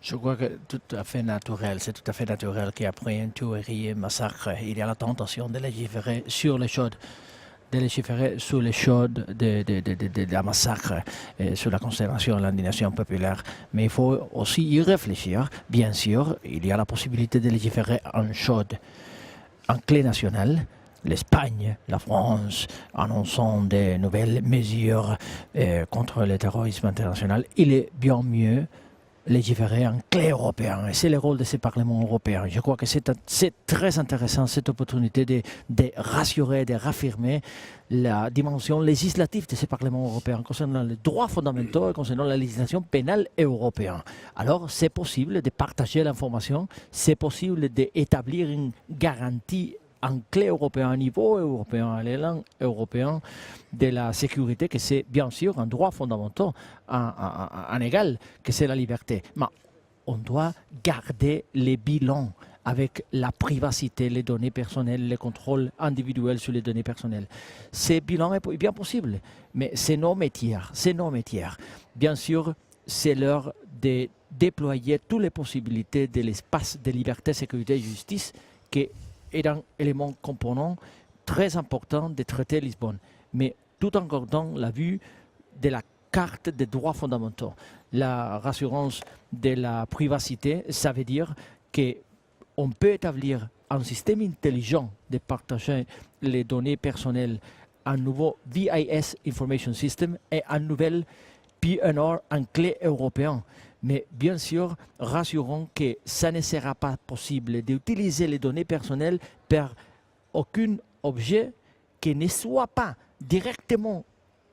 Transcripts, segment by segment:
Je crois que c'est tout à fait naturel qu'après une tuerie, un massacre, il y a la tentation de légiférer sur les chaudes. De la massacre, sur la consternation et l'indignation populaire. Mais il faut aussi y réfléchir. Bien sûr, il y a la possibilité de légiférer en chaude, en clé nationale. L'Espagne, la France, annonçant des nouvelles mesures contre le terrorisme international. Il est bien mieux légiférer en clé européen. Et c'est le rôle de ces parlements européens. Je crois que c'est très intéressant cette opportunité de rassurer, de raffirmer la dimension législative de ces parlements européens concernant les droits fondamentaux et concernant la législation pénale européenne. Alors, c'est possible de partager l'information, c'est possible d'établir une garantie en clé européen, à niveau européen, à l'élan européen de la sécurité, que c'est bien sûr un droit fondamental en égal, que c'est la liberté. Mais on doit garder les bilans avec la privacité, les données personnelles, les contrôles individuels sur les données personnelles. Ces bilans est bien possible, mais c'est nos métiers. Bien sûr, c'est l'heure de déployer toutes les possibilités de l'espace de liberté, sécurité et justice qui est un élément component très important des traités Lisbonne, mais tout en gardant la vue de la carte des droits fondamentaux. La rassurance de la privacité, ça veut dire qu'on peut établir un système intelligent de partager les données personnelles, un nouveau VIS Information System et un nouvel PNR en clé européen. Mais bien sûr, rassurons que ça ne sera pas possible d'utiliser les données personnelles par aucun objet qui ne soit pas directement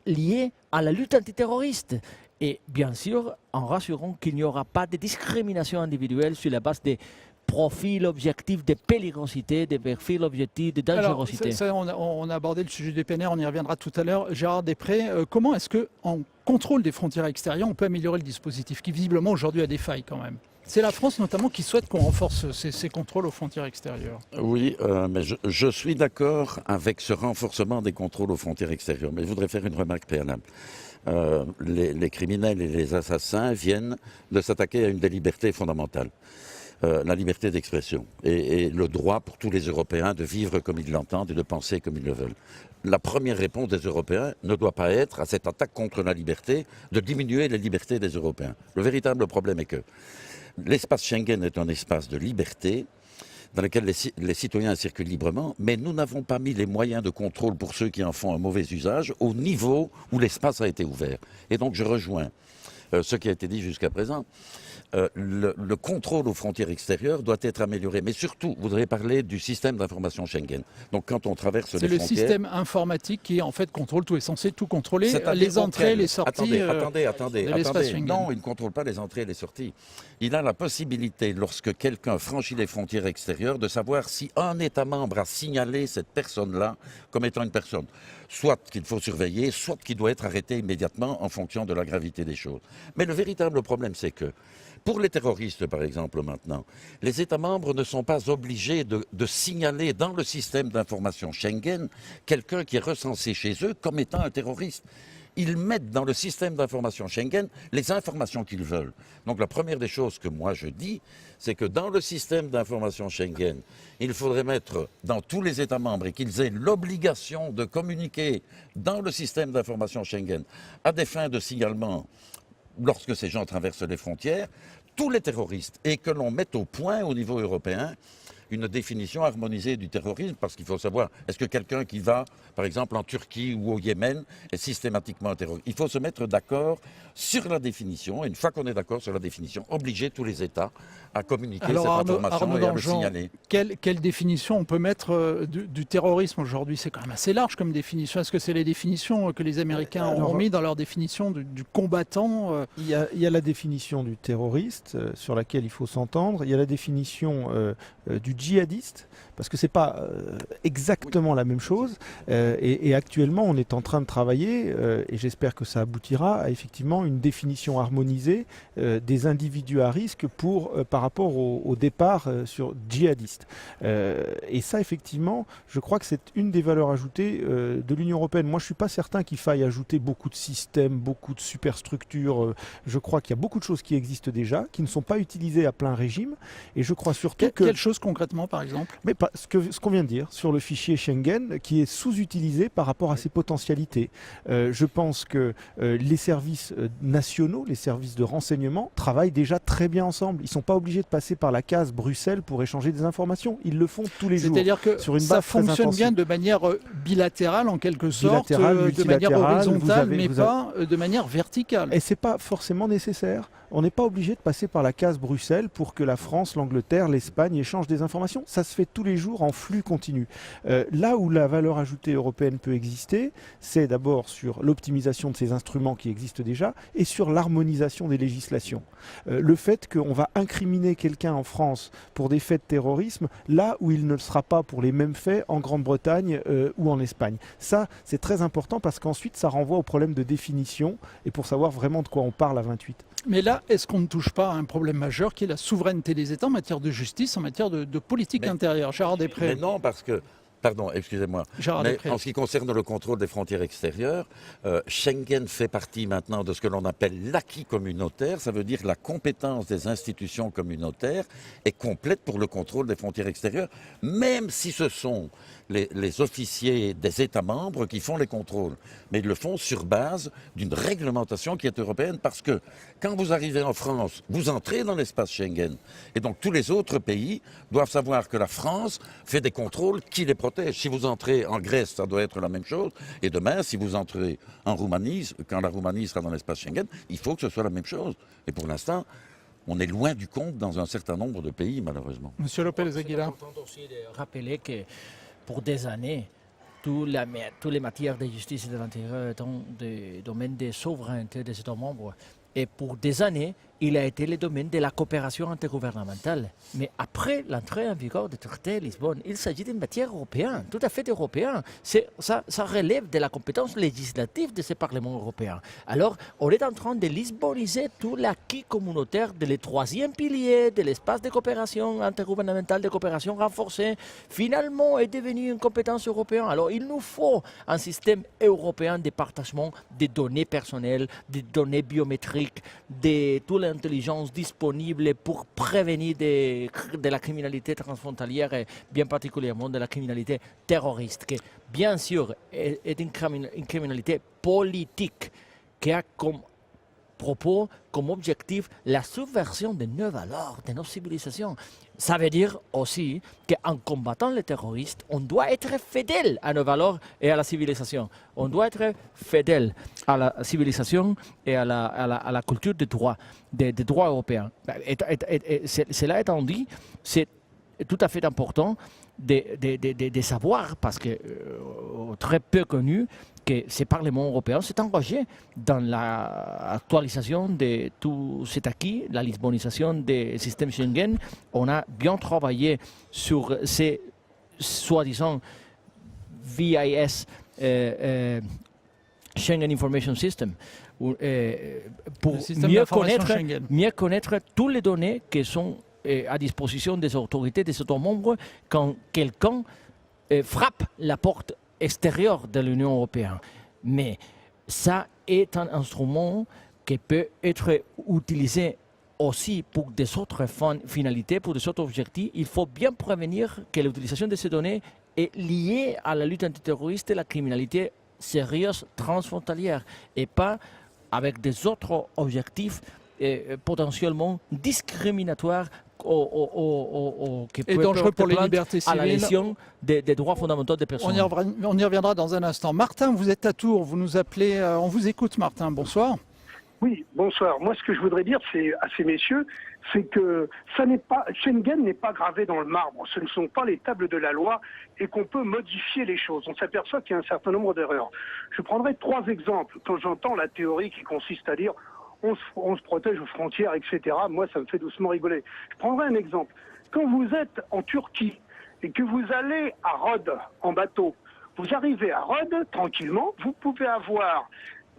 lié à la lutte antiterroriste. Et bien sûr, en rassurant qu'il n'y aura pas de discrimination individuelle sur la base des profil objectif de périllosité, de profil objectif de dangerosité. Alors, on a abordé le sujet des PNR, on y reviendra tout à l'heure. Gérard Després, comment est-ce qu'en contrôle des frontières extérieures, on peut améliorer le dispositif qui visiblement aujourd'hui a des failles quand même? C'est la France notamment qui souhaite qu'on renforce ces contrôles aux frontières extérieures. Oui, mais je suis d'accord avec ce renforcement des contrôles aux frontières extérieures, mais je voudrais faire une remarque préalable. Les criminels et les assassins viennent de s'attaquer à une des libertés fondamentales. La liberté d'expression et le droit pour tous les Européens de vivre comme ils l'entendent et de penser comme ils le veulent. La première réponse des Européens ne doit pas être à cette attaque contre la liberté de diminuer les libertés des Européens. Le véritable problème est que l'espace Schengen est un espace de liberté dans lequel les citoyens circulent librement, mais nous n'avons pas mis les moyens de contrôle pour ceux qui en font un mauvais usage au niveau où l'espace a été ouvert. Et donc je rejoins ce qui a été dit jusqu'à présent. Le contrôle aux frontières extérieures doit être amélioré. Mais surtout, vous avez parlé du système d'information Schengen. Donc quand on traverse les frontières... C'est le système informatique qui, en fait, contrôle tout, est censé tout contrôler, les entrées, les sorties Attendez. Schengen. Non, il ne contrôle pas les entrées et les sorties. Il a la possibilité, lorsque quelqu'un franchit les frontières extérieures, de savoir si un État membre a signalé cette personne-là comme étant une personne. Soit qu'il faut surveiller, soit qu'il doit être arrêté immédiatement en fonction de la gravité des choses. Mais le véritable problème, c'est que pour les terroristes, par exemple, maintenant, les États membres ne sont pas obligés de signaler dans le système d'information Schengen quelqu'un qui est recensé chez eux comme étant un terroriste. Ils mettent dans le système d'information Schengen les informations qu'ils veulent. Donc la première des choses que moi je dis, c'est que dans le système d'information Schengen, il faudrait mettre dans tous les États membres et qu'ils aient l'obligation de communiquer dans le système d'information Schengen à des fins de signalement lorsque ces gens traversent les frontières, tous les terroristes, et que l'on mette au point au niveau européen une définition harmonisée du terrorisme, parce qu'il faut savoir, est-ce que quelqu'un qui va, par exemple, en Turquie ou au Yémen, est systématiquement un terroriste? Il faut se mettre d'accord sur la définition, et une fois qu'on est d'accord sur la définition, obliger tous les États à communiquer cette information et à le signaler. Quelle définition on peut mettre du terrorisme aujourd'hui? C'est quand même assez large comme définition. Est-ce que c'est les définitions que les Américains ont mis dans leur définition du combattant? Il y a la définition du terroriste sur laquelle il faut s'entendre. Il y a la définition du djihadiste, parce que ce n'est pas exactement la même chose. Et actuellement, on est en train de travailler, et j'espère que ça aboutira, à effectivement une définition harmonisée des individus à risque par rapport au départ sur djihadiste. Et ça, effectivement, je crois que c'est une des valeurs ajoutées de l'Union européenne. Moi, je ne suis pas certain qu'il faille ajouter beaucoup de systèmes, beaucoup de superstructures. Je crois qu'il y a beaucoup de choses qui existent déjà, qui ne sont pas utilisées à plein régime. Et je crois surtout que... Quelle chose concrètement, par exemple? Mais ce qu'on vient de dire sur le fichier Schengen, qui est sous-utilisé par rapport à ses potentialités. Je pense que les services nationaux, les services de renseignement, travaillent déjà très bien ensemble. Ils ne sont pas obligés de passer par la case Bruxelles pour échanger des informations. Ils le font tous les jours. C'est-à-dire que sur une ça base très fonctionne bien intensive. de manière bilatérale en quelque sorte, Bilatérale, de manière multilatérale, horizontale, mais pas de manière verticale. Et c'est pas forcément nécessaire. On n'est pas obligé de passer par la case Bruxelles pour que la France, l'Angleterre, l'Espagne échangent des informations. Ça se fait tous les jours en flux continu. Là où la valeur ajoutée européenne peut exister, c'est d'abord sur l'optimisation de ces instruments qui existent déjà et sur l'harmonisation des législations. Le fait qu'on va incriminer quelqu'un en France pour des faits de terrorisme, là où il ne le sera pas pour les mêmes faits en Grande-Bretagne ou en Espagne. Ça, c'est très important parce qu'ensuite, ça renvoie au problème de définition et pour savoir vraiment de quoi on parle à 28. Mais là, est-ce qu'on ne touche pas à un problème majeur qui est la souveraineté des États en matière de justice, en matière de politique intérieure? Gérard Després. Mais non, parce que... Pardon, excusez-moi. Mais en ce qui concerne le contrôle des frontières extérieures, Schengen fait partie maintenant de ce que l'on appelle l'acquis communautaire. Ça veut dire que la compétence des institutions communautaires est complète pour le contrôle des frontières extérieures, même si ce sont les officiers des États membres qui font les contrôles. Mais ils le font sur base d'une réglementation qui est européenne, parce que quand vous arrivez en France, vous entrez dans l'espace Schengen. Et donc tous les autres pays doivent savoir que la France fait des contrôles qui les protègent. Si vous entrez en Grèce, ça doit être la même chose. Et demain, si vous entrez en Roumanie, quand la Roumanie sera dans l'espace Schengen, il faut que ce soit la même chose. Et pour l'instant, on est loin du compte dans un certain nombre de pays, malheureusement. Monsieur Lopez Aguilar. C'est important aussi de rappeler que pour des années, toutes les matières de justice et de l'intérieur étant des domaines de souveraineté des États membres. Et pour des années, il a été le domaine de la coopération intergouvernementale. Mais après l'entrée en vigueur du traité de Lisbonne, il s'agit d'une matière européenne, tout à fait européenne. Ça relève de la compétence législative de ce Parlement européen. Alors, on est en train de lisboniser tout l'acquis communautaire de le troisième pilier de l'espace de coopération intergouvernementale, de coopération renforcée, finalement est devenu une compétence européenne. Alors, il nous faut un système européen de partagement des données personnelles, des données biométriques, de toute l'intelligence disponible pour prévenir de la criminalité transfrontalière et bien particulièrement de la criminalité terroriste, qui bien sûr est une criminalité politique qui a comme propos, comme objectif, la subversion de nos valeurs, de nos civilisations. Ça veut dire aussi qu'en combattant les terroristes, on doit être fidèle à nos valeurs et à la civilisation. On doit être fidèle à la civilisation et à la culture des droits européens. Cela étant dit, c'est tout à fait important de savoir, parce que très peu connu, que ce Parlement européen s'est engagé dans l'actualisation de tout cet acquis, la lisbonisation des systèmes Schengen. On a bien travaillé sur ces soi-disant VIS, Schengen Information System, pour mieux connaître toutes les données qui sont à disposition des autorités des États membres quand quelqu'un frappe la porte extérieure de l'Union européenne. Mais ça est un instrument qui peut être utilisé aussi pour des autres finalités, pour des autres objectifs. Il faut bien prévenir que l'utilisation de ces données est liée à la lutte antiterroriste et la criminalité sérieuse transfrontalière, et pas avec des autres objectifs potentiellement discriminatoires qui et dangereux pour les libertés civiles. À la lésion des droits fondamentaux des personnes. On y reviendra dans un instant. Martin, vous êtes à Tours, vous nous appelez, on vous écoute Martin, bonsoir. Oui, bonsoir. Moi, ce que je voudrais dire à ces messieurs, c'est que Schengen n'est pas gravé dans le marbre. Ce ne sont pas les tables de la loi et qu'on peut modifier les choses. On s'aperçoit qu'il y a un certain nombre d'erreurs. Je prendrai 3 exemples. Quand j'entends la théorie qui consiste à dire on se protège aux frontières, etc., moi, ça me fait doucement rigoler. Je prendrai un exemple. Quand vous êtes en Turquie et que vous allez à Rhodes en bateau, vous arrivez à Rhodes tranquillement, vous pouvez avoir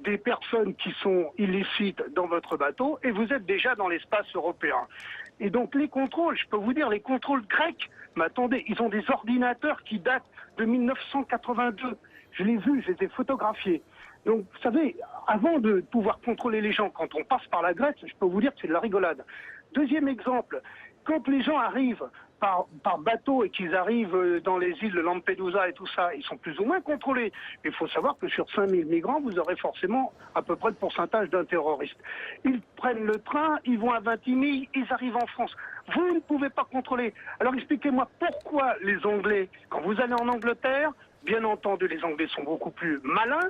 des personnes qui sont illicites dans votre bateau et vous êtes déjà dans l'espace européen. Et donc les contrôles, je peux vous dire, les contrôles grecs, mais attendez, ils ont des ordinateurs qui datent de 1982. Je l'ai vu, je les ai photographiés. Donc, vous savez, avant de pouvoir contrôler les gens, quand on passe par la Grèce, je peux vous dire que c'est de la rigolade. Deuxième exemple, quand les gens arrivent par bateau et qu'ils arrivent dans les îles de Lampedusa et tout ça, ils sont plus ou moins contrôlés. Il faut savoir que sur 5000 migrants, vous aurez forcément à peu près le pourcentage d'un terroriste. Ils prennent le train, ils vont à Vintimille, ils arrivent en France. Vous ne pouvez pas contrôler. Alors expliquez-moi pourquoi les Anglais, quand vous allez en Angleterre, bien entendu les Anglais sont beaucoup plus malins,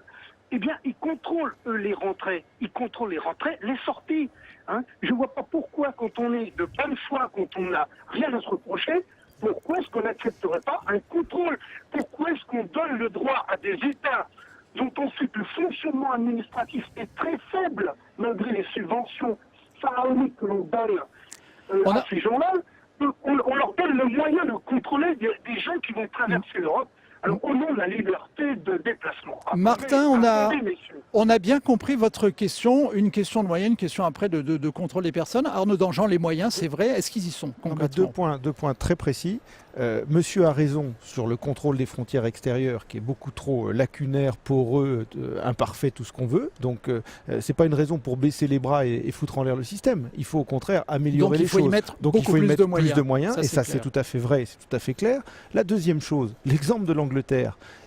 eh bien, ils contrôlent, eux, les rentrées. Ils contrôlent les rentrées, les sorties. Hein. Je ne vois pas pourquoi, quand on est de bonne foi, quand on n'a rien à se reprocher, pourquoi est-ce qu'on n'accepterait pas un contrôle? Pourquoi est-ce qu'on donne le droit à des États dont on sait que le fonctionnement administratif est très faible, malgré les subventions pharaoniques que l'on donne à ces gens-là, on leur donne le moyen de contrôler des gens qui vont traverser l'Europe. Alors, au nom de la liberté de déplacement. Martin, on a bien compris votre question. Une question de moyens, une question après de contrôle des personnes. Arnaud Danjean, les moyens, c'est vrai. Est-ce qu'ils y sont concrètement? Deux points très précis. Monsieur a raison sur le contrôle des frontières extérieures qui est beaucoup trop lacunaire, poreux, imparfait, tout ce qu'on veut. Donc, c'est pas une raison pour baisser les bras et foutre en l'air le système. Il faut au contraire améliorer les choses. Donc, il faut y mettre plus de moyens. Et ça, c'est tout à fait vrai, c'est tout à fait clair. La deuxième chose, l'exemple de l'Angleterre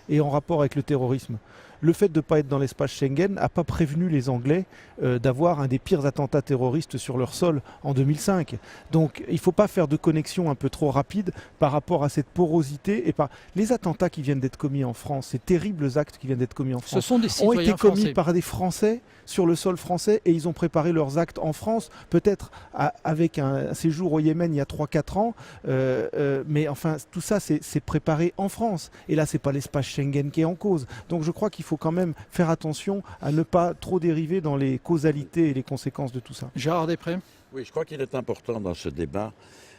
est en rapport avec le terrorisme. Le fait de ne pas être dans l'espace Schengen n'a pas prévenu les Anglais d'avoir un des pires attentats terroristes sur leur sol en 2005. Donc il ne faut pas faire de connexion un peu trop rapide par rapport à cette porosité et par les attentats qui viennent d'être commis en France, ces terribles actes qui viennent d'être commis en France, Ce sont des ont été commis français. par des Français sur le sol français et ils ont préparé leurs actes en France, peut-être avec un séjour au Yémen il y a 3-4 ans, mais enfin tout ça c'est préparé en France. Et là c'est pas l'espace Schengen qui est en cause. Donc je crois qu'il faut quand même faire attention à ne pas trop dériver dans les causalités et les conséquences de tout ça. Gérard Després. Oui, je crois qu'il est important dans ce débat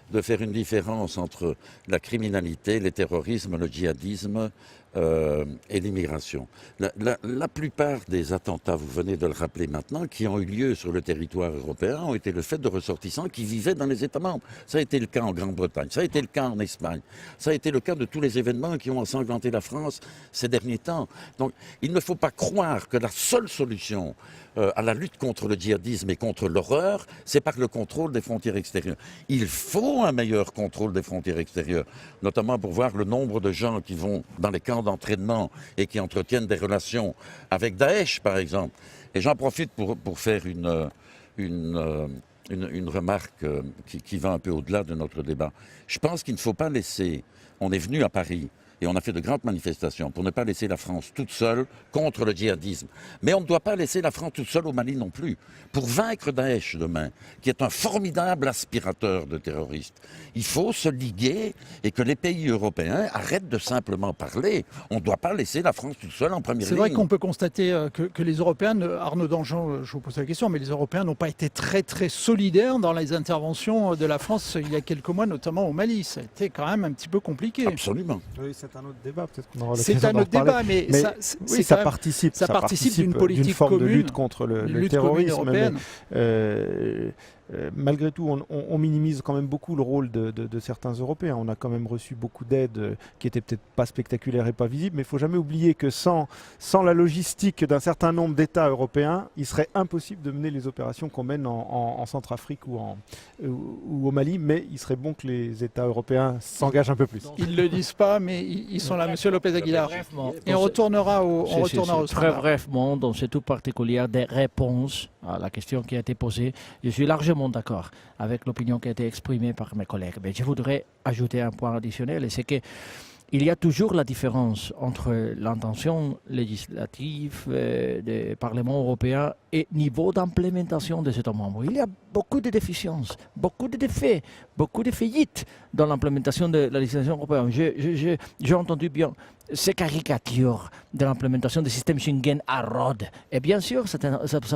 de faire une différence entre la criminalité, le terrorisme, le djihadisme et l'immigration. La plupart des attentats, vous venez de le rappeler maintenant, qui ont eu lieu sur le territoire européen, ont été le fait de ressortissants qui vivaient dans les États membres. Ça a été le cas en Grande-Bretagne, ça a été le cas en Espagne, ça a été le cas de tous les événements qui ont ensanglanté la France ces derniers temps. Donc, il ne faut pas croire que la seule solution à la lutte contre le djihadisme et contre l'horreur, c'est par le contrôle des frontières extérieures. Il faut un meilleur contrôle des frontières extérieures, notamment pour voir le nombre de gens qui vont dans les camps d'entraînement et qui entretiennent des relations avec Daesh, par exemple. Et j'en profite pour faire une remarque qui va un peu au-delà de notre débat. Je pense qu'il ne faut pas laisser... On est venu à Paris et on a fait de grandes manifestations pour ne pas laisser la France toute seule contre le djihadisme. Mais on ne doit pas laisser la France toute seule au Mali non plus. Pour vaincre Daesh demain, qui est un formidable aspirateur de terroristes, il faut se liguer et que les pays européens arrêtent de simplement parler. On ne doit pas laisser la France toute seule en première ligne. C'est vrai qu'on peut constater que les Européens, Arnaud Danjean, je vous pose la question, mais les Européens n'ont pas été très très solidaires dans les interventions de la France il y a quelques mois, notamment au Mali. Ça a été quand même un petit peu compliqué. Absolument. Oui, c'est un autre débat, peut-être qu'on aura C'est l'occasion un d'en autre débat, reparler. mais ça participe d'une politique forme commune, de lutte contre le lutte terrorisme. commune européenne. Malgré tout, on minimise quand même beaucoup le rôle de certains Européens. On a quand même reçu beaucoup d'aides qui étaient peut-être pas spectaculaires et pas visibles, mais il ne faut jamais oublier que sans la logistique d'un certain nombre d'États européens, il serait impossible de mener les opérations qu'on mène en Centrafrique ou au Mali, mais il serait bon que les États européens s'engagent un peu plus. Ils ne le disent pas, mais ils sont là. Monsieur Lopez Aguilar. Et on retournera au Très standard. brièvement, dans ce tout particulier des réponses à la question qui a été posée, je suis largement d'accord avec l'opinion qui a été exprimée par mes collègues. Mais je voudrais ajouter un point additionnel, et c'est que il y a toujours la différence entre l'intention législative du Parlement européen et le niveau d'implémentation des États membres. Il y a beaucoup de déficiences, beaucoup de défauts, beaucoup de faillites dans l'implémentation de la législation européenne. J'ai entendu bien ces caricatures de l'implémentation du système Schengen à Rhodes. Et bien sûr, ça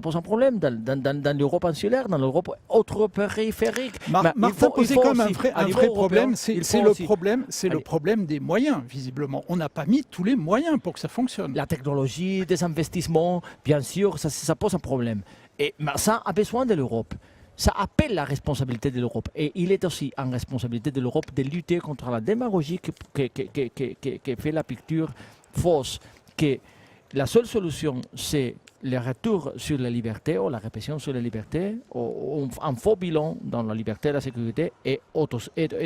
pose un problème dans l'Europe insulaire, dans l'Europe autre périphérique. Martin posait quand même un vrai problème. C'est le Allez. problème des moyens, visiblement. On n'a pas mis tous les moyens pour que ça fonctionne. La technologie, des investissements, bien sûr, ça pose un problème. Et ça a besoin de l'Europe. ça appelle la responsabilité de l'Europe. Et il est aussi en responsabilité de l'Europe de lutter contre la démagogie qui fait la picture fausse, que la seule solution, c'est le retour sur la liberté ou la répression sur la liberté, ou un faux bilan dans la liberté et la sécurité, et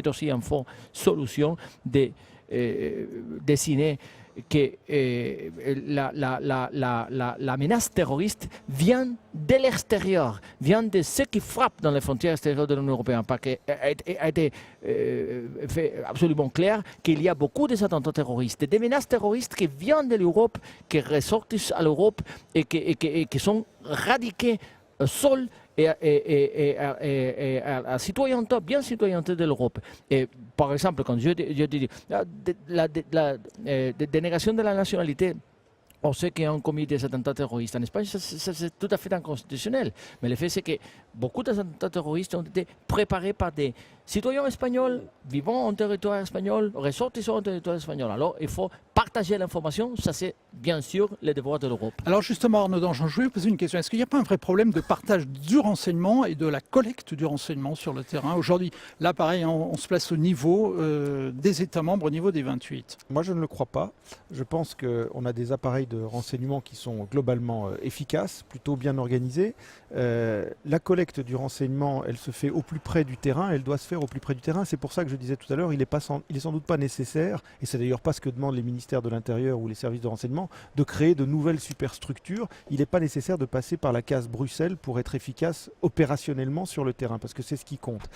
aussi une fausse solution de dessiner que la menace terroriste vient de l'extérieur, vient de ceux qui frappent dans les frontières extérieures de l'Union européenne, parce qu'il a été fait absolument clair qu'il y a beaucoup d'attentats terroristes, des menaces terroristes qui viennent de l'Europe, qui ressortent à l'Europe et qui sont radiquées au sol et à la citoyenneté, bien citoyenneté de l'Europe. Et par exemple, quand je dis la dénégation de la nationalité, on sait qu'il y a commis des attentats terroristes. En Espagne, c'est tout à fait inconstitutionnel. Mais le fait, c'est que beaucoup d'attentats terroristes ont été préparés par des citoyens espagnols vivant en territoire espagnol, ressortissant en territoire espagnol. Alors, il faut partager l'information. Ça, c'est bien sûr le devoir de l'Europe. Alors justement, Arnaud Dangean, je vais vous poser une question. Est-ce qu'il n'y a pas un vrai problème de partage du renseignement et de la collecte du renseignement sur le terrain? Aujourd'hui, là, pareil, on se place au niveau des États membres, au niveau des 28. Moi, je ne le crois pas. Je pense qu'on a des appareils de renseignement qui sont globalement efficaces, plutôt bien organisés. La collecte du renseignement, elle se fait au plus près du terrain, elle doit se faire au plus près du terrain. C'est pour ça que je disais tout à l'heure, il est sans doute pas nécessaire, et c'est d'ailleurs pas ce que demandent les ministères de l'Intérieur ou les services de renseignement, de créer de nouvelles superstructures. Il n'est pas nécessaire de passer par la case Bruxelles pour être efficace opérationnellement sur le terrain, parce que c'est ce qui compte.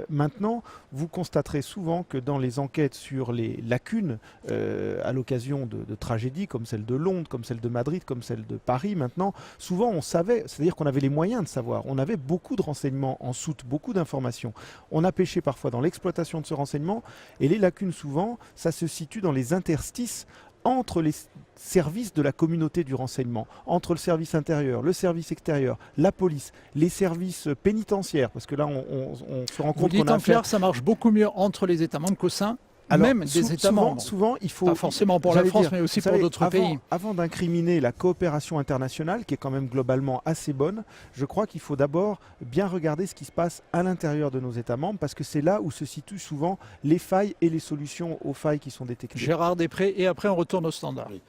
Maintenant, vous constaterez souvent que dans les enquêtes sur les lacunes à l'occasion de tragédies comme celle de Londres, comme celle de Madrid, comme celle de Paris, maintenant, souvent on savait, c'est-à-dire qu'on avait les moyens de savoir, on avait beaucoup de renseignements en soute, beaucoup d'informations. On a pêché parfois dans l'exploitation de ce renseignement, et les lacunes souvent, ça se situe dans les interstices entre les services de la communauté du renseignement, entre le service intérieur, le service extérieur, la police, les services pénitentiaires, parce que là on se rend compte qu'on a en clair, ça marche beaucoup mieux entre les États membres qu'au sein même des États membres. Souvent, il faut... Pas forcément pour la France, mais aussi pour d'autres pays. Avant d'incriminer la coopération internationale, qui est quand même globalement assez bonne, je crois qu'il faut d'abord bien regarder ce qui se passe à l'intérieur de nos États membres, parce que c'est là où se situent souvent les failles et les solutions aux failles qui sont détectées. Gérard Després, et après on retourne au standard. Oui.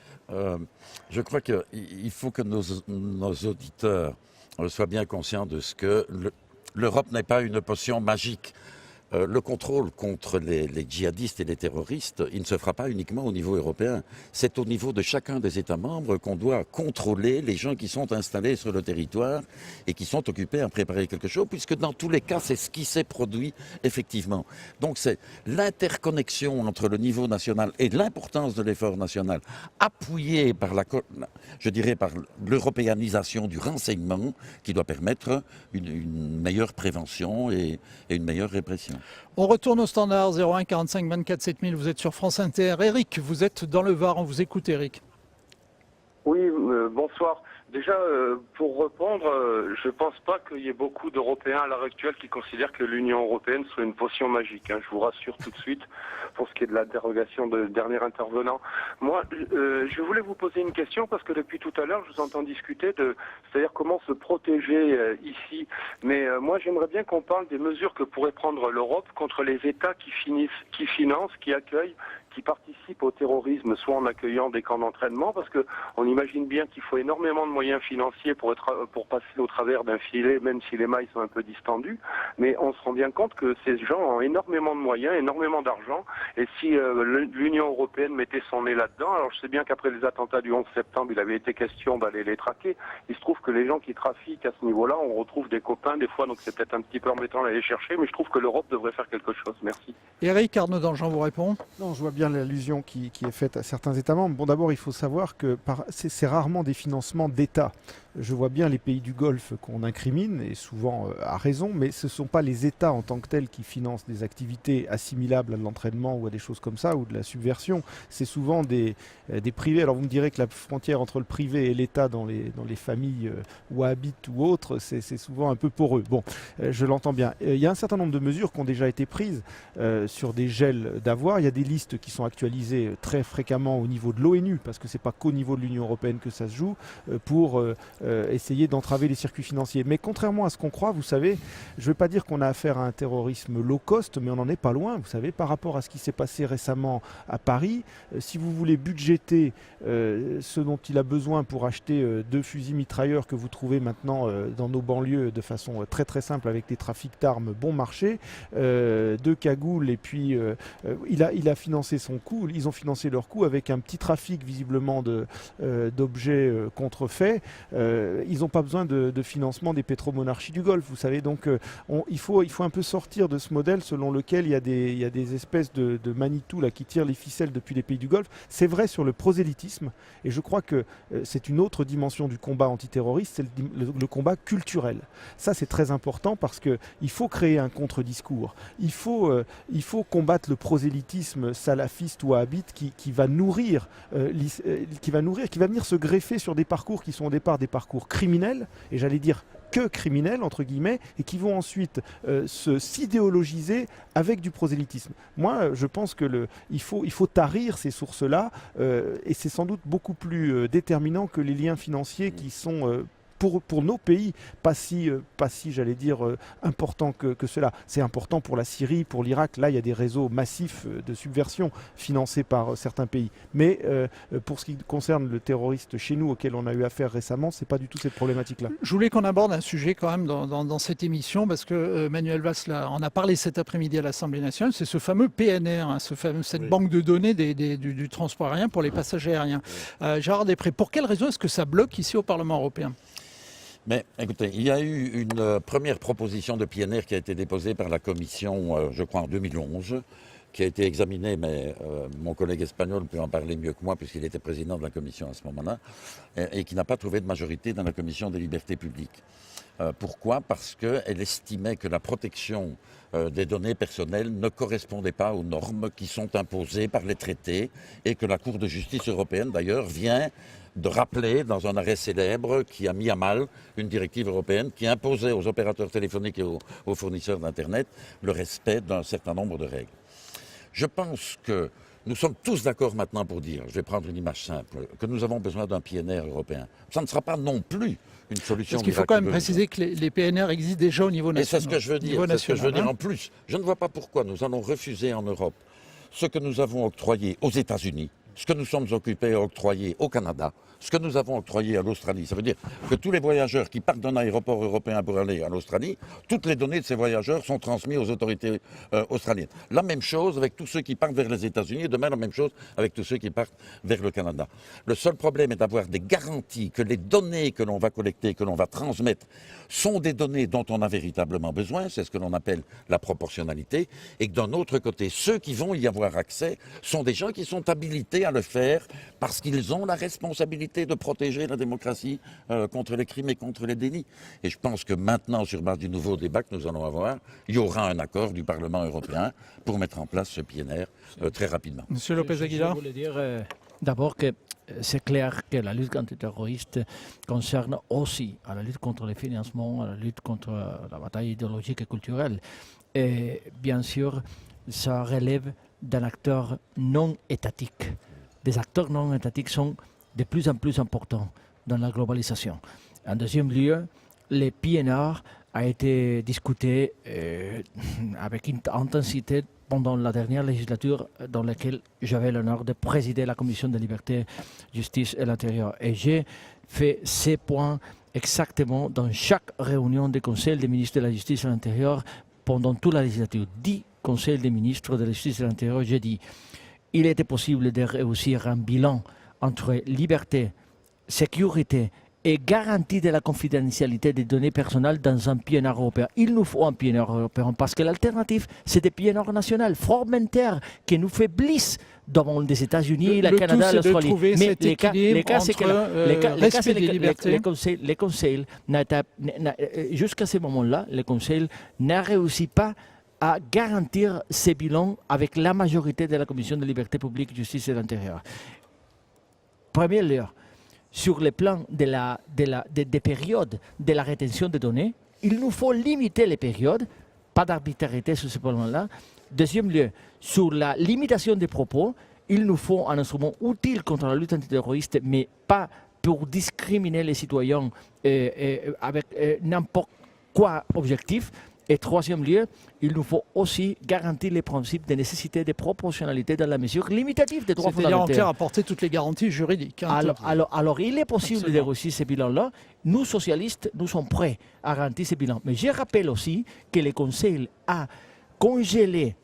Je crois qu'il faut que nos auditeurs soient bien conscients de ce que l'Europe n'est pas une potion magique. Le contrôle contre les djihadistes et les terroristes, il ne se fera pas uniquement au niveau européen. C'est au niveau de chacun des États membres qu'on doit contrôler les gens qui sont installés sur le territoire et qui sont occupés à préparer quelque chose, puisque dans tous les cas, c'est ce qui s'est produit effectivement. Donc c'est l'interconnexion entre le niveau national et l'importance de l'effort national, appuyé par par l'européanisation du renseignement, qui doit permettre une meilleure prévention et une meilleure répression. On retourne au standard 01 45 24 7000. Vous êtes sur France Inter. Eric, vous êtes dans le Var. On vous écoute, Eric. Oui, bonsoir. Déjà, pour répondre, je ne pense pas qu'il y ait beaucoup d'Européens à l'heure actuelle qui considèrent que l'Union européenne soit une potion magique. Je vous rassure tout de suite pour ce qui est de l'interrogation de dernier intervenant. Moi, je voulais vous poser une question parce que depuis tout à l'heure, je vous entends discuter c'est-à-dire comment se protéger ici. Mais moi, j'aimerais bien qu'on parle des mesures que pourrait prendre l'Europe contre les États qui financent, qui accueillent, qui participent au terrorisme, soit en accueillant des camps d'entraînement, parce que on imagine bien qu'il faut énormément de moyens financiers pour passer au travers d'un filet, même si les mailles sont un peu distendues, mais on se rend bien compte que ces gens ont énormément de moyens, énormément d'argent, et si l'Union européenne mettait son nez là-dedans, alors je sais bien qu'après les attentats du 11 septembre, il avait été question d'aller les traquer, il se trouve que les gens qui trafiquent à ce niveau-là, on retrouve des copains des fois, donc c'est peut-être un petit peu embêtant d'aller chercher, mais je trouve que l'Europe devrait faire quelque chose. Merci. Eric, Arnaud Dangean vous répond. Non, je vois bien l'allusion qui est faite à certains États membres. Bon, d'abord, il faut savoir que c'est rarement des financements d'État. Je vois bien les pays du Golfe qu'on incrimine, et souvent à raison, mais ce ne sont pas les États en tant que tels qui financent des activités assimilables à de l'entraînement ou à des choses comme ça, ou de la subversion. C'est souvent des privés. Alors vous me direz que la frontière entre le privé et l'État dans les familles wahhabites ou autres, c'est souvent un peu poreux. Bon, je l'entends bien. Il y a un certain nombre de mesures qui ont déjà été prises sur des gels d'avoirs. Il y a des listes qui sont actualisées très fréquemment au niveau de l'ONU, parce que ce n'est pas qu'au niveau de l'Union européenne que ça se joue, pour essayer d'entraver les circuits financiers. Mais contrairement à ce qu'on croit, vous savez, je ne vais pas dire qu'on a affaire à un terrorisme low cost, mais on n'en est pas loin. Vous savez, par rapport à ce qui s'est passé récemment à Paris, si vous voulez budgéter ce dont il a besoin pour acheter 2 fusils mitrailleurs que vous trouvez maintenant dans nos banlieues de façon très très simple avec des trafics d'armes bon marché, 2 cagoules, et puis il a financé son coût, ils ont financé leur coût avec un petit trafic visiblement d'objets contrefaits. Ils n'ont pas besoin de financement des pétromonarchies du Golfe, vous savez, donc il faut un peu sortir de ce modèle selon lequel il y a des espèces de Manitou là, qui tirent les ficelles depuis les pays du Golfe. C'est vrai sur le prosélytisme, et je crois que c'est une autre dimension du combat antiterroriste, c'est le combat culturel. Ça c'est très important parce qu'il faut créer un contre-discours, il faut combattre le prosélytisme salafiste ou wahhabite qui va nourrir, qui va venir se greffer sur des parcours qui sont au départ des parcours criminels, et j'allais dire que criminels, entre guillemets, et qui vont ensuite s'idéologiser avec du prosélytisme. Moi, je pense qu'il faut tarir ces sources-là, et c'est sans doute beaucoup plus déterminant que les liens financiers qui sont pour nos pays, pas si j'allais dire, important que cela. C'est important pour la Syrie, pour l'Irak. Là, il y a des réseaux massifs de subversion financés par certains pays. Mais pour ce qui concerne le terroriste chez nous, auquel on a eu affaire récemment, c'est pas du tout cette problématique-là. Je voulais qu'on aborde un sujet quand même dans cette émission, parce que Manuel Valls en a parlé cet après-midi à l'Assemblée nationale, c'est ce fameux PNR, hein, cette banque de données du transport aérien pour les passagers aériens. Gérard Després, pour quelle raison est-ce que ça bloque ici au Parlement européen ? Mais écoutez, il y a eu une première proposition de PNR qui a été déposée par la Commission, je crois en 2011, qui a été examinée, mais mon collègue espagnol peut en parler mieux que moi puisqu'il était président de la Commission à ce moment-là, et qui n'a pas trouvé de majorité dans la Commission des libertés publiques. Pourquoi ? Parce qu'elle estimait que la protection des données personnelles ne correspondait pas aux normes qui sont imposées par les traités, et que la Cour de justice européenne, d'ailleurs, vient de rappeler dans un arrêt célèbre qui a mis à mal une directive européenne qui imposait aux opérateurs téléphoniques et aux fournisseurs d'Internet le respect d'un certain nombre de règles. Je pense que nous sommes tous d'accord maintenant pour dire, je vais prendre une image simple, que nous avons besoin d'un PNR européen. Ça ne sera pas non plus une solution. Parce qu'il faut quand même préciser que les PNR existent déjà au niveau national. Et c'est ce que je veux dire. C'est ce que je veux dire en plus. Je ne vois pas pourquoi nous allons refuser en Europe ce que nous avons octroyé aux États-Unis, ce que nous sommes occupés à octroyer au Canada, ce que nous avons octroyé à l'Australie. Ça veut dire que tous les voyageurs qui partent d'un aéroport européen pour aller à l'Australie, toutes les données de ces voyageurs sont transmises aux autorités australiennes. La même chose avec tous ceux qui partent vers les États-Unis, et demain la même chose avec tous ceux qui partent vers le Canada. Le seul problème est d'avoir des garanties que les données que l'on va collecter, que l'on va transmettre, sont des données dont on a véritablement besoin, c'est ce que l'on appelle la proportionnalité, et que d'un autre côté, ceux qui vont y avoir accès sont des gens qui sont habilités à le faire parce qu'ils ont la responsabilité de protéger la démocratie contre les crimes et contre les délits. Et je pense que maintenant, sur base du nouveau débat que nous allons avoir, il y aura un accord du Parlement européen pour mettre en place ce PNR très rapidement. Monsieur Lopez Aguilar. Je voulais dire d'abord que c'est clair que la lutte antiterroriste concerne aussi à la lutte contre le financement, à la lutte contre la bataille idéologique et culturelle. Et bien sûr, ça relève d'un acteur non étatique. Des acteurs non étatiques sont de plus en plus importants dans la globalisation. En deuxième lieu, le PNR a été discuté avec une intensité pendant la dernière législature dans laquelle j'avais l'honneur de présider la commission de liberté, justice et l'intérieur. Et j'ai fait ces points exactement dans chaque réunion du Conseil des ministres de la justice et de l'intérieur pendant toute la législature. 10 conseils des ministres de la justice et de l'intérieur, j'ai dit il était possible de réussir un bilan entre liberté, sécurité et garantie de la confidentialité des données personnelles dans un PNR européen. Il nous faut un PNR européen parce que l'alternative, c'est des PNR nationaux fragmentaires qui nous faiblissent devant les États-Unis, le Canada, l'Australie. Mais les cas, c'est que les conseils, jusqu'à ce moment-là, les conseils n'a réussi pas à garantir ces bilans avec la majorité de la Commission de liberté publique, justice et de l'intérieur. Première lieu, sur le plan des périodes de la rétention des données, il nous faut limiter les périodes, pas d'arbitrarité sur ce point-là. Deuxième lieu, sur la limitation des propos, il nous faut un instrument utile contre la lutte antiterroriste, mais pas pour discriminer les citoyens avec n'importe quoi objectif. Et troisième lieu, il nous faut aussi garantir les principes de nécessité et de proportionnalité dans la mesure limitative des droits C'est-à-dire en fondamentaux. clair apporter toutes les garanties juridiques. Alors, il est possible Absolument. de réussir ce bilan-là. Nous, socialistes, nous sommes prêts à garantir ce bilan. Mais je rappelle aussi que le Conseil a congelé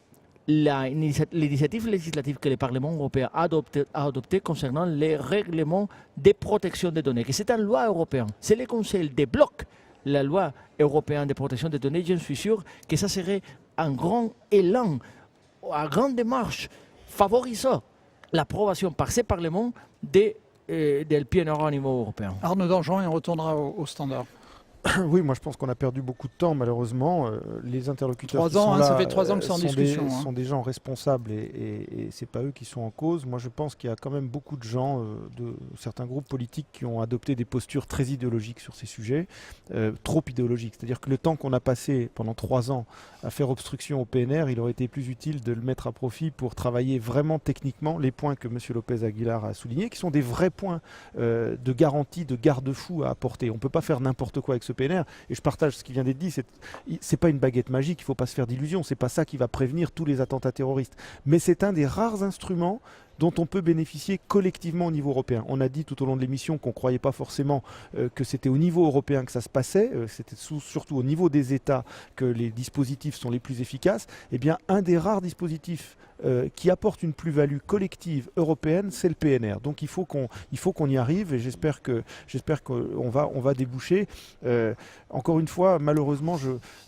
l'initiative législative que le Parlement européen a adoptée concernant les règlements de protection des données. Que c'est une loi européenne. C'est le Conseil débloque la loi européenne de protection des données. Je suis sûr que ça serait un grand élan, une grande démarche favorisant l'approbation par ce Parlement del PNR au niveau européen. Arnaud Danjean, et on retournera au standard. Oui, moi je pense qu'on a perdu beaucoup de temps malheureusement. Les interlocuteurs 3 qui ans, sont hein, là, ça fait 3 ans que c'est en discussion. sont des gens responsables et c'est pas eux qui sont en cause. Moi je pense qu'il y a quand même beaucoup de gens de certains groupes politiques qui ont adopté des postures très idéologiques sur ces sujets, trop idéologiques. C'est-à-dire que le temps qu'on a passé pendant 3 ans à faire obstruction au PNR, il aurait été plus utile de le mettre à profit pour travailler vraiment techniquement les points que M. Lopez Aguilar a soulignés, qui sont des vrais points de garantie, de garde-fou à apporter. On ne peut pas faire n'importe quoi avec ce PNR, et je partage ce qui vient d'être dit, c'est pas une baguette magique, il ne faut pas se faire d'illusions, c'est pas ça qui va prévenir tous les attentats terroristes, mais c'est un des rares instruments dont on peut bénéficier collectivement au niveau européen. On a dit tout au long de l'émission qu'on ne croyait pas forcément que c'était au niveau européen que ça se passait, c'était surtout au niveau des États que les dispositifs sont les plus efficaces. Eh bien, un des rares dispositifs qui apporte une plus-value collective européenne, c'est le PNR. Donc il faut qu'on y arrive, et j'espère qu'on va déboucher. Encore une fois, malheureusement,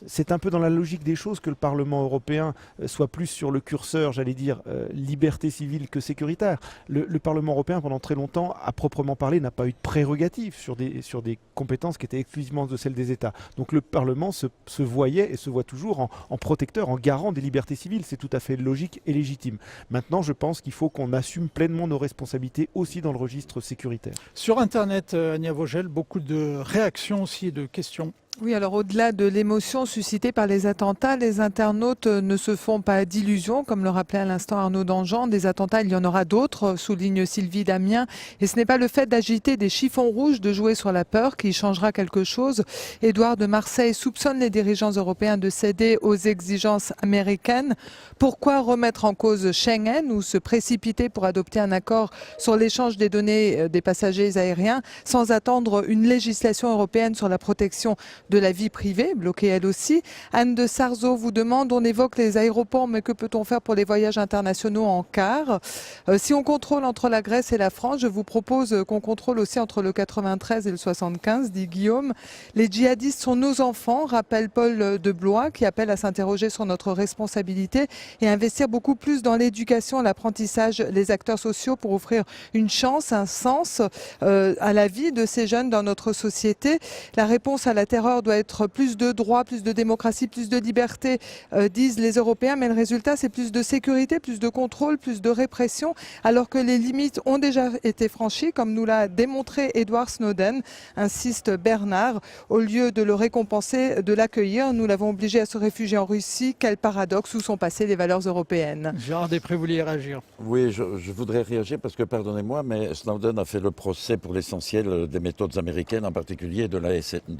c'est un peu dans la logique des choses que le Parlement européen soit plus sur le curseur, j'allais dire, liberté civile que sécuritaire. Le Parlement européen, pendant très longtemps, à proprement parler, n'a pas eu de prérogatives sur des compétences qui étaient exclusivement de celles des États. Donc le Parlement se voyait et se voit toujours en protecteur, en garant des libertés civiles. C'est tout à fait logique et légitime. Maintenant, je pense qu'il faut qu'on assume pleinement nos responsabilités aussi dans le registre sécuritaire. Sur Internet, Ania Vogel, beaucoup de réactions aussi et de questions. Oui, alors au-delà de l'émotion suscitée par les attentats, les internautes ne se font pas d'illusions, comme le rappelait à l'instant Arnaud Danjean. Des attentats, il y en aura d'autres, souligne Sylvie Damien. Et ce n'est pas le fait d'agiter des chiffons rouges, de jouer sur la peur qui changera quelque chose. Édouard de Marseille soupçonne les dirigeants européens de céder aux exigences américaines. Pourquoi remettre en cause Schengen ou se précipiter pour adopter un accord sur l'échange des données des passagers aériens sans attendre une législation européenne sur la protection de la vie privée, bloquée elle aussi. Anne de Sarzeau vous demande, on évoque les aéroports, mais que peut-on faire pour les voyages internationaux en car? Si on contrôle entre la Grèce et la France, je vous propose qu'on contrôle aussi entre le 93 et le 75, dit Guillaume. Les djihadistes sont nos enfants, rappelle Paul de Blois, qui appelle à s'interroger sur notre responsabilité et investir beaucoup plus dans l'éducation, l'apprentissage, les acteurs sociaux pour offrir une chance, un sens à la vie de ces jeunes dans notre société. La réponse à la terreur doit être plus de droits, plus de démocratie, plus de liberté, disent les Européens, mais le résultat c'est plus de sécurité, plus de contrôle, plus de répression, alors que les limites ont déjà été franchies, comme nous l'a démontré Edward Snowden, insiste Bernard. Au lieu de le récompenser, de l'accueillir, nous l'avons obligé à se réfugier en Russie. Quel paradoxe, où sont passées les valeurs européennes? Gérard Després, vous vouliez réagir? Oui, je voudrais réagir parce que, pardonnez-moi, mais Snowden a fait le procès pour l'essentiel des méthodes américaines, en particulier de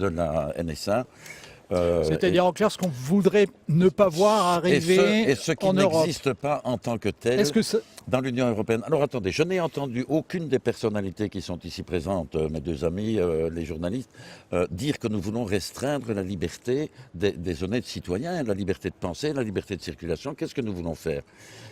la NSA. C'est-à-dire en clair ce qu'on voudrait ne pas voir arriver et ce qui en Europe. n'existe pas en tant que tel dans l'Union européenne. Alors attendez, je n'ai entendu aucune des personnalités qui sont ici présentes, mes deux amis, les journalistes, dire que nous voulons restreindre la liberté des honnêtes citoyens, la liberté de penser, la liberté de circulation. Qu'est-ce que nous voulons faire?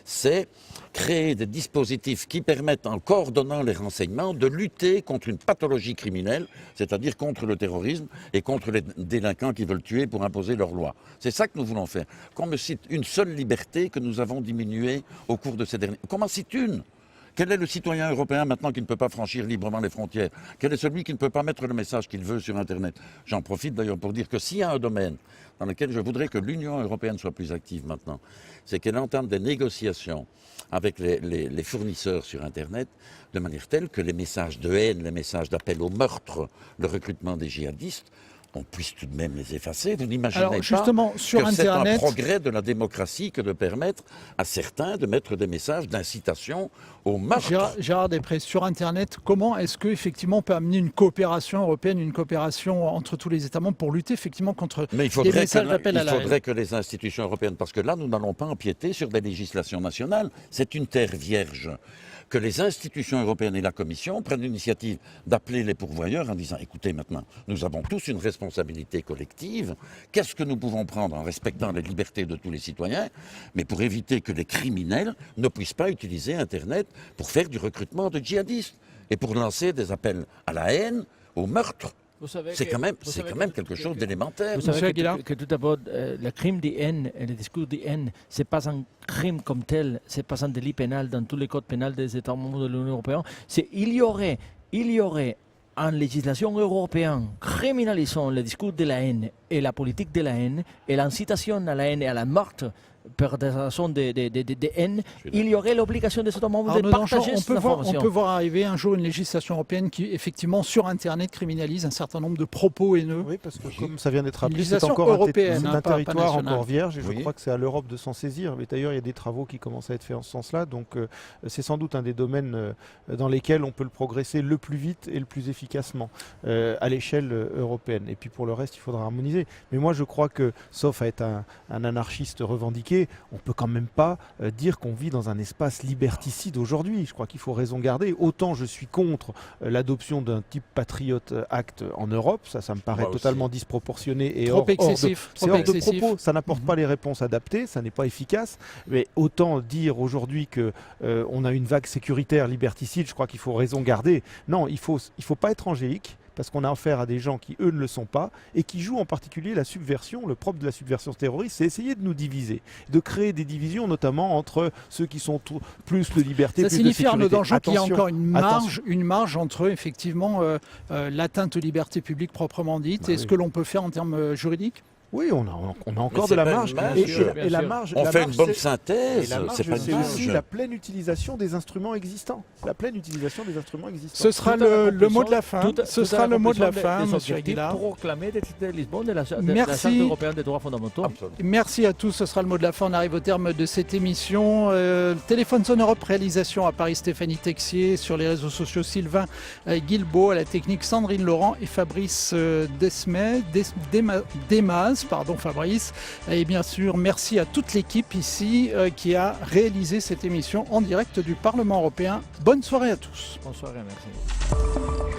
C'est créer des dispositifs qui permettent, en coordonnant les renseignements, de lutter contre une pathologie criminelle, c'est-à-dire contre le terrorisme et contre les délinquants qui veulent tuer pour imposer leurs lois. C'est ça que nous voulons faire. Qu'on me cite une seule liberté que nous avons diminuée au cours de ces derniers... Qu'on m'en cite une. Quel est le citoyen européen maintenant qui ne peut pas franchir librement les frontières? Quel est celui qui ne peut pas mettre le message qu'il veut sur Internet? J'en profite d'ailleurs pour dire que s'il y a un domaine dans lequel je voudrais que l'Union européenne soit plus active maintenant, c'est qu'elle entame des négociations avec les fournisseurs sur Internet de manière telle que les messages de haine, les messages d'appel au meurtre, le recrutement des djihadistes, qu'on puisse tout de même les effacer. Vous n'imaginez Alors, pas justement, sur que c'est un Internet, progrès de la démocratie que de permettre à certains de mettre des messages d'incitation au meurtre. Gérard Després, sur Internet, comment est-ce qu'effectivement on peut amener une coopération européenne, une coopération entre tous les États membres pour lutter effectivement contre Mais des messages d'appel à la haine? il faudrait que les institutions européennes, parce que là, nous n'allons pas empiéter sur des législations nationales, c'est une terre vierge. Que les institutions européennes et la Commission prennent l'initiative d'appeler les pourvoyeurs en disant « Écoutez, maintenant, nous avons tous une responsabilité collective. Qu'est-ce que nous pouvons prendre en respectant les libertés de tous les citoyens, mais pour éviter que les criminels ne puissent pas utiliser Internet pour faire du recrutement de djihadistes et pour lancer des appels à la haine, au meurtre ». C'est quand même quelque chose d'élémentaire. Vous savez que tout d'abord, le crime de haine et le discours de haine, ce n'est pas un crime comme tel, ce n'est pas un délit pénal dans tous les codes pénals des États membres de l'Union européenne. Il y aurait en législation européenne criminalisant le discours de la haine et la politique de la haine et l'incitation à la haine et à la meurtre pour des raisons de haine, il y aurait l'obligation des États membres de partager cette information. On peut voir arriver un jour une législation européenne qui, effectivement, sur Internet, criminalise un certain nombre de propos haineux. Oui, parce que comme ça vient d'être rappelé, c'est législation encore européenne, un territoire encore vierge, et je Oui. crois que c'est à l'Europe de s'en saisir. Mais d'ailleurs, il y a des travaux qui commencent à être faits en ce sens-là, donc c'est sans doute un des domaines dans lesquels on peut le progresser le plus vite et le plus efficacement à l'échelle européenne. Et puis pour le reste, il faudra harmoniser. Mais moi, je crois que, sauf à être un anarchiste revendiqué, on ne peut quand même pas dire qu'on vit dans un espace liberticide aujourd'hui. Je crois qu'il faut raison garder. Autant je suis contre l'adoption d'un type Patriot Act en Europe, ça me paraît totalement disproportionné et hors de propos. Ça n'apporte pas les réponses adaptées, ça n'est pas efficace. Mais autant dire aujourd'hui qu'on a une vague sécuritaire liberticide, je crois qu'il faut raison garder. Non, il faut pas être angélique, parce qu'on a affaire à des gens qui, eux, ne le sont pas, et qui jouent en particulier la subversion. Le propre de la subversion terroriste, c'est essayer de nous diviser, de créer des divisions, notamment entre ceux qui sont plus de liberté, ça plus de sécurité. signifie, Arnaud Danjean, qu'il y a encore une marge entre, effectivement, l'atteinte aux libertés publiques proprement dite et ce que l'on peut faire en termes juridiques. Oui, on a encore de la marge. Et la marge, on fait une bonne synthèse. C'est aussi la pleine utilisation des instruments existants. Ce sera le mot de la fin. Ce sera le mot de la fin, Monsieur Aguilar. Proclamé de Lisbonne de la Charte européenne des droits fondamentaux. Merci à tous. Ce sera le mot de la fin. On arrive au terme de cette émission. Téléphone Sonne Europe, réalisation à Paris, Stéphanie Texier. Sur les réseaux sociaux, Sylvain Guilbault. À la technique, Sandrine Laurent et Fabrice Desmas. Pardon Fabrice, et bien sûr merci à toute l'équipe ici qui a réalisé cette émission en direct du Parlement européen. Bonne soirée à tous. Bonne soirée, merci.